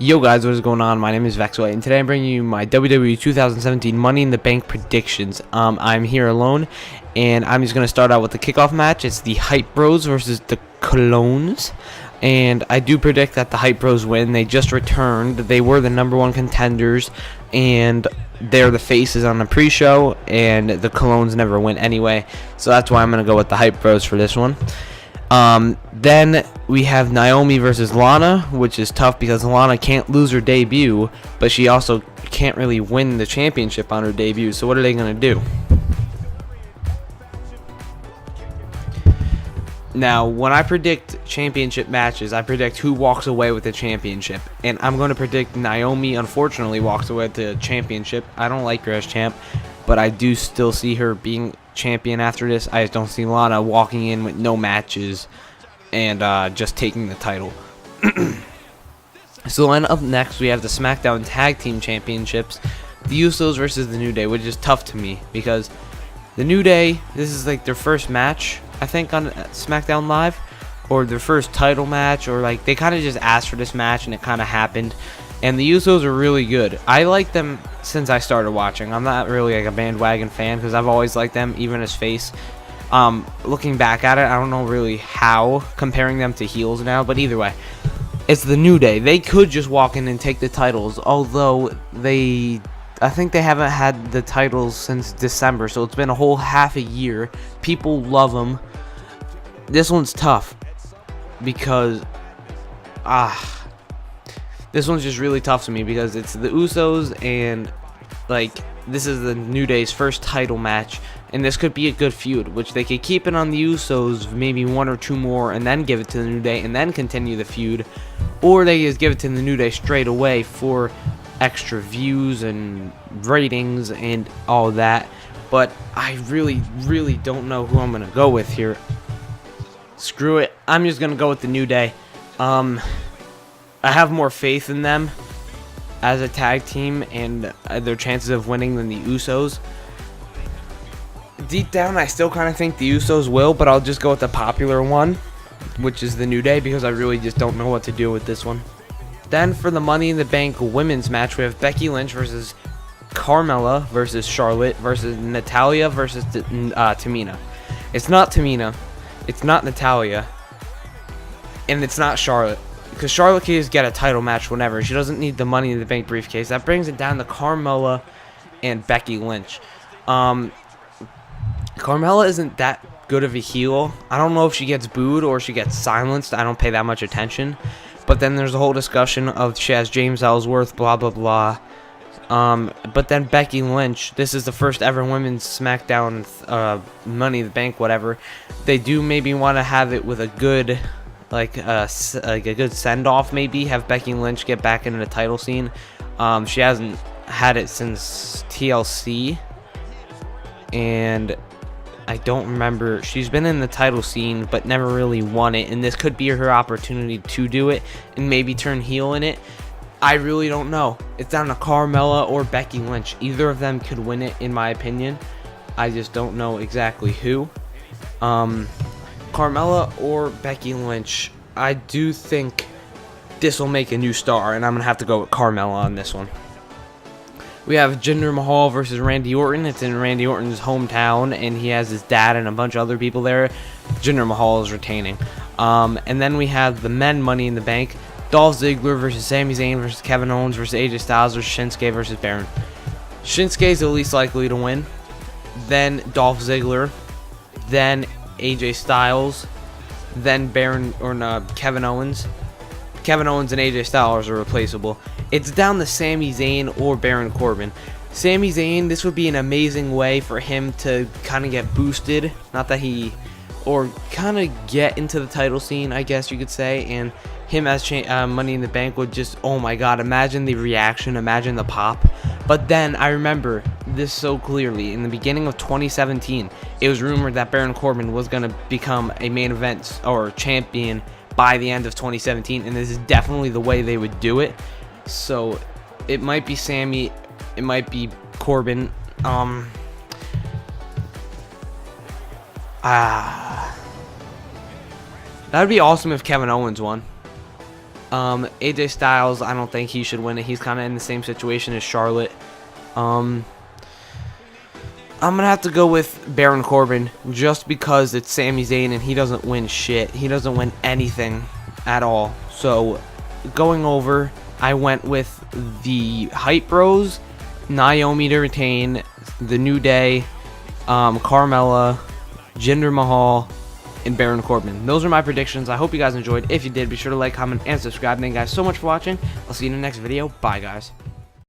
Yo guys, what is going on? My name is Vexway, and today I'm bringing you my WWE 2017 Money in the Bank predictions. I'm here alone, and I'm just going to start out with the kickoff match. It's the Hype Bros versus the Clones, and I do predict that the Hype Bros win. They just returned. They were the #1 contenders, and they're the faces on the pre-show, and the Clones never win anyway, so that's why I'm going to go with the Hype Bros for this one. Then we have Naomi versus Lana, which is tough because Lana can't lose her debut, but she also can't really win the championship on her debut. So what are they going to do? Now, when I predict championship matches, I predict who walks away with the championship. And I'm going to predict Naomi, unfortunately, walks away with the championship. I don't like her as champ, but I do still see her being champion after this. I just don't see Lana walking in with no matches and just taking the title. So then up next we have the SmackDown Tag Team Championships, the Usos versus the New Day, which is tough to me because the New Day, this is like their first match, I think, on SmackDown Live, or their first title match, or like they kind of just asked for this match and it kind of happened. And the Usos are really good. I like them since I started watching. I'm not really like a bandwagon fan because I've always liked them, even as face. Looking back at it, I don't know really how comparing them to heels now, but either way, it's the New Day. They could just walk in and take the titles, although I think they haven't had the titles since December, so it's been a whole half a year. People love them. This one's tough because this one's just really tough to me because it's the Usos, and like this is the New Day's first title match, and this could be a good feud, which they could keep it on the Usos maybe 1 or 2 more and then give it to the New Day and then continue the feud, or they just give it to the New Day straight away for extra views and ratings and all that. But I really don't know who I'm gonna go with here. Screw it, I'm just gonna go with the New Day. I have more faith in them as a tag team and their chances of winning than the Usos. Deep down, I still kind of think the Usos will, but I'll just go with the popular one, which is the New Day, because I really just don't know what to do with this one. Then for the Money in the Bank women's match, we have Becky Lynch versus Carmella versus Charlotte versus Natalya versus Tamina. It's not Tamina, it's not Natalya, and it's not Charlotte. Because Charlotte can just get a title match whenever. She doesn't need the Money in the Bank briefcase. That brings it down to Carmella and Becky Lynch. Carmella isn't that good of a heel. I don't know if she gets booed or she gets silenced. I don't pay that much attention. But then there's a whole discussion of she has James Ellsworth, blah, blah, blah. But then Becky Lynch, this is the first ever women's SmackDown Money in the Bank, whatever. They do maybe want to have it with a good... like a good send-off, maybe have Becky Lynch get back into the title scene. She hasn't had it since TLC, and I don't remember. She's been in the title scene but never really won it, and this could be her opportunity to do it and maybe turn heel in it. I really don't know. It's down to Carmella or Becky Lynch. Either of them could win it, in my opinion. I just don't know exactly who. Carmella or Becky Lynch, I do think this will make a new star, and I'm going to have to go with Carmella on this one. We have Jinder Mahal versus Randy Orton. It's in Randy Orton's hometown, and he has his dad and a bunch of other people there. Jinder Mahal is retaining. And then we have the men Money in the Bank. Dolph Ziggler versus Sami Zayn versus Kevin Owens versus AJ Styles versus Shinsuke versus Baron. Shinsuke is the least likely to win. Then Dolph Ziggler. Then AJ Styles, then Kevin Owens. Kevin Owens and AJ Styles are replaceable. It's down to Sami Zayn or Baron Corbin. Sami Zayn, this would be an amazing way for him to kind of get boosted, or kind of get into the title scene, I guess you could say, and him as Money in the Bank would just, oh my god, imagine the reaction, imagine the pop. But then I remember this so clearly. In the beginning of 2017, it was rumored that Baron Corbin was going to become a main event or champion by the end of 2017, and this is definitely the way they would do it. So it might be Sammy, it might be Corbin. That would be awesome if Kevin Owens won. AJ Styles, I don't think he should win it. He's kind of in the same situation as Charlotte. I'm going to have to go with Baron Corbin just because it's Sami Zayn and he doesn't win shit. He doesn't win anything at all. So, going over, I went with the Hype Bros, Naomi to retain, The New Day, Carmella, Jinder Mahal, and Baron Corbin. Those are my predictions. I hope you guys enjoyed. If you did, be sure to like, comment, and subscribe. Thank you guys so much for watching. I'll see you in the next video. Bye, guys.